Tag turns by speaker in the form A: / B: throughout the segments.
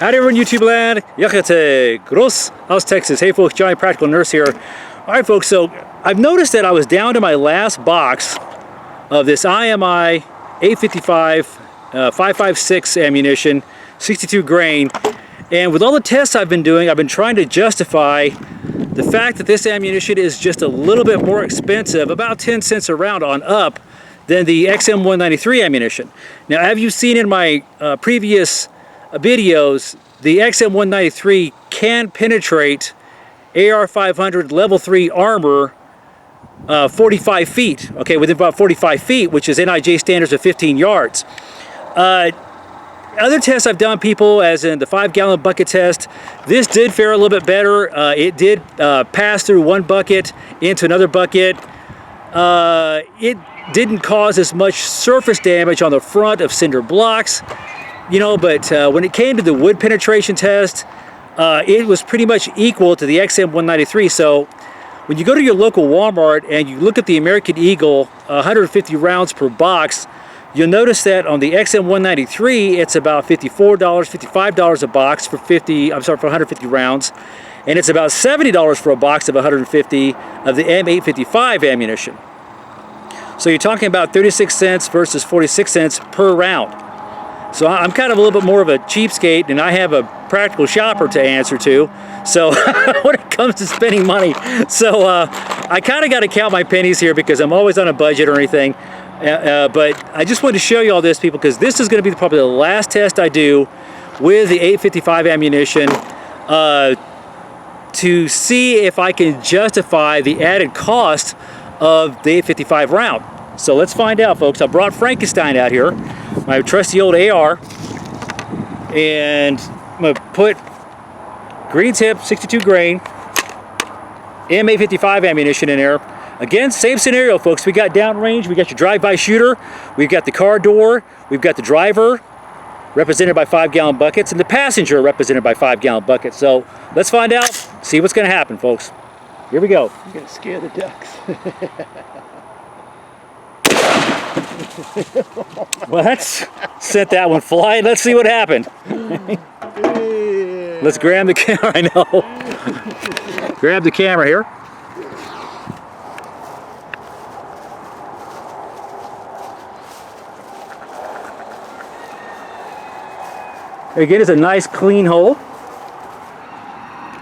A: Howdy everyone, YouTube land. Yachate Gross aus Texas. Hey folks, Johnny Practical Nurse here. Alright folks, so I've noticed that I was down to my last box of this IMI 855 556 ammunition, 62 grain. And with all the tests I've been doing, I've been trying to justify the fact that this ammunition is just a little bit more expensive, about 10 cents a round on up, than the XM193 ammunition. Now, have you seen in my previous videos, the XM193 can penetrate AR-500 level 3 armor 45 feet, okay, within about 45 feet, which is NIJ standards of 15 yards. Other tests I've done, people, as in the 5-gallon bucket test, this did fare a little bit better. It did pass through one bucket into another bucket. It didn't cause as much surface damage on the front of cinder blocks, you know, but when it came to the wood penetration test, it was pretty much equal to the XM193. So when you go to your local Walmart and you look at the American Eagle 150 rounds per box, you'll notice that on the XM193 it's about $54, $55 a box for 150 rounds, and it's about $70 for a box of 150 of the M855 ammunition. So you're talking about 36 cents versus 46 cents per round. So I'm kind of a little bit more of a cheapskate, and I have a practical shopper to answer to. So when it comes to spending money, so I kind of got to count my pennies here because I'm always on a budget or anything. But I just wanted to show you all this, people, because this is going to be probably the last test I do with the 855 ammunition to see if I can justify the added cost of the 855 round. So let's find out, folks. I brought Frankenstein out here, my trusty old AR, and I'm going to put green tip 62 grain M855 ammunition in there. Again, same scenario, folks. We got downrange, we got your drive-by shooter, we've got the car door, we've got the driver represented by 5-gallon buckets, and the passenger represented by 5-gallon buckets. So let's find out, see what's going to happen, folks. Here we go.
B: You're going to scare the ducks.
A: Well, that's sent that one flying. Let's see what happened. Let's grab the camera. I know. Grab the camera here. Again, it's a nice clean hole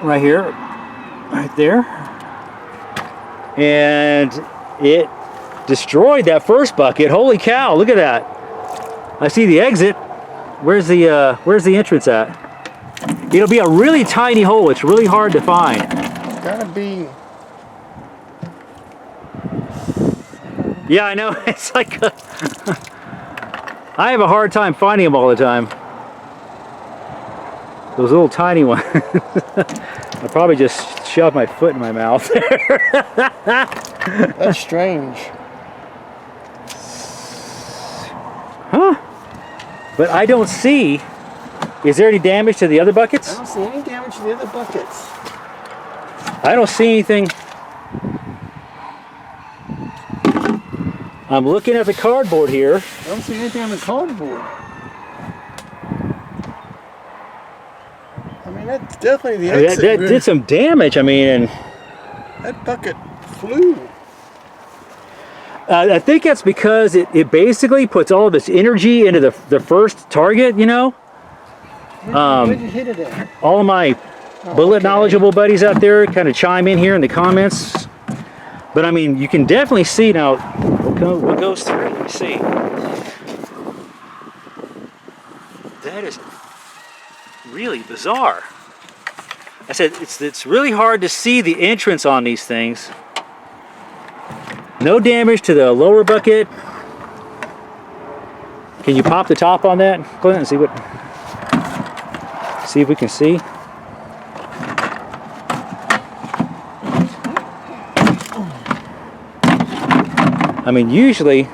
A: right here, right there, and it destroyed that first bucket. Holy cow, look at that. I see the exit. Where's the entrance at? It'll be a really tiny hole. It's really hard to find.
B: It's gotta be.
A: Yeah, I know. It's like I have a hard time finding them all the time. Those little tiny ones. I probably just shoved my foot in my mouth.
B: That's strange.
A: Huh? But I don't see. Is there any damage to the other buckets?
B: I don't see any damage to the other buckets.
A: I don't see anything. I'm looking at the cardboard here.
B: I don't see anything on the cardboard. I mean, that's definitely the exit.
A: That did some damage. I mean, and
B: that bucket flew.
A: I think that's because it basically puts all of its energy into the first target, you know.
B: Where'd you hit it at?
A: All of my bullet knowledgeable buddies out there kind of chime in here in the comments. But I mean, you can definitely see now what goes through. Let me see. That is really bizarre. I said it's really hard to see the entrance on these things. No damage to the lower bucket. Can you pop the top on that, Clint, and see if we can see? I mean, usually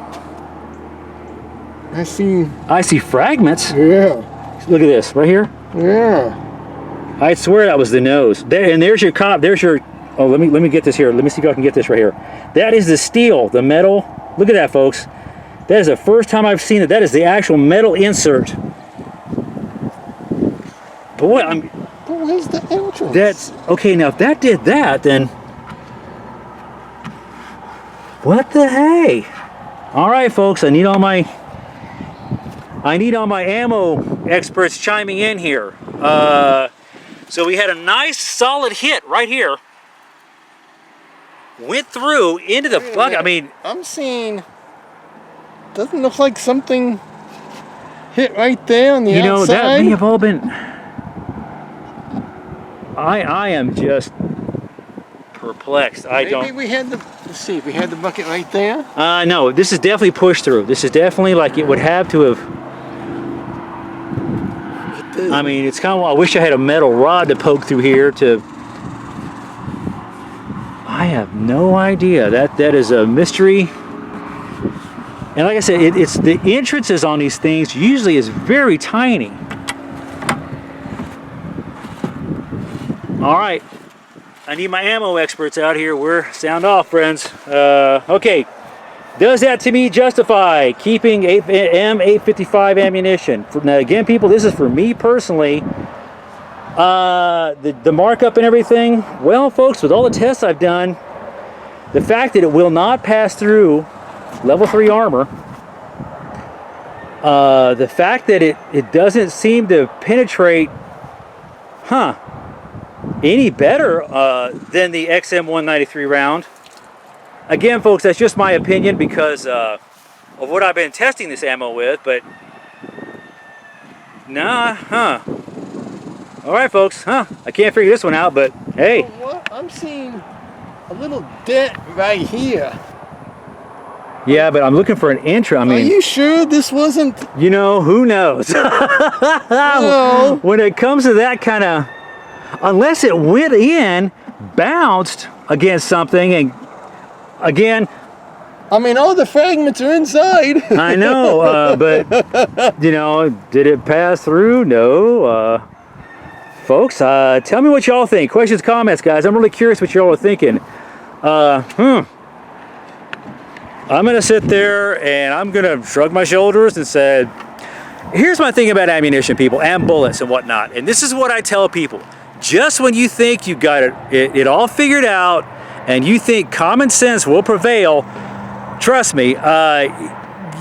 B: I see
A: fragments.
B: Yeah.
A: Look at this right here.
B: Yeah.
A: I swear that was the nose. There, and there's your cop. There's your. Oh, let me get this here. Let me see if I can get this right here. That is the steel, the metal. Look at that, folks. That is the first time I've seen it. That is the actual metal insert boy, I'm.
B: But where's the entrance?
A: That's okay. Now, if that did that, then what the hey? All right, folks. I need all my ammo experts chiming in here. So we had a nice solid hit right here. Went through into the bucket. I mean,
B: I'm seeing. Doesn't look like something hit right there on the outside.
A: you know, that may have all been. I am just perplexed.
B: Maybe we had the. Let's see. We had the bucket right there.
A: No, this is definitely pushed through. This is definitely like it would have to have. I mean, it's kind of. I wish I had a metal rod to poke through here to. I have no idea. That is a mystery. And like I said, it's the entrances on these things usually is very tiny. All right, I need my ammo experts out here. We're sound off, friends. Okay, does that to me justify keeping M855 ammunition? Now again, people, this is for me personally. The markup and everything. Well, folks, with all the tests I've done, the fact that it will not pass through level 3 armor, the fact that it doesn't seem to penetrate, any better than the XM193 round. Again, folks, that's just my opinion because of what I've been testing this ammo with, but nah, all right, folks, I can't figure this one out, but hey.
B: Well, what? I'm seeing a little dent right here.
A: Yeah, but I'm looking for an entry. I mean,
B: are you sure this wasn't?
A: You know, who knows?
B: No.
A: When it comes to that kind of, unless it went in, bounced against something, and again,
B: I mean, all the fragments are inside.
A: I know, but you know, did it pass through? No. Folks, tell me what y'all think. Questions, comments, guys. I'm really curious what y'all are thinking. I'm going to sit there and I'm going to shrug my shoulders and say, here's my thing about ammunition, people, and bullets and whatnot. And this is what I tell people. Just when you think you got it all figured out and you think common sense will prevail, trust me,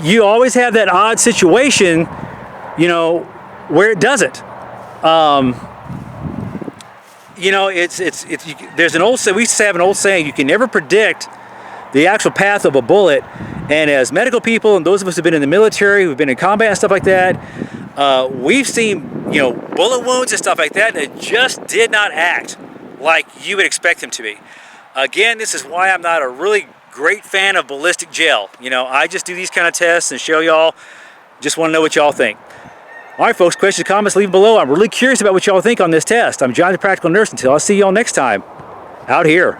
A: you always have that odd situation, you know, where it doesn't. You know, there's an old saying, we used to have an old saying, you can never predict the actual path of a bullet. And as medical people, and those of us who've been in the military, who've been in combat and stuff like that, we've seen, you know, bullet wounds and stuff like that that just did not act like you would expect them to be. Again, this is why I'm not a really great fan of ballistic gel. You know, I just do these kind of tests and show y'all. Just want to know what y'all think. All right, folks, questions, comments, leave them below. I'm really curious about what y'all think on this test. I'm John, the Practical Nurse. Until I'll see y'all next time out here.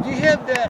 B: You have that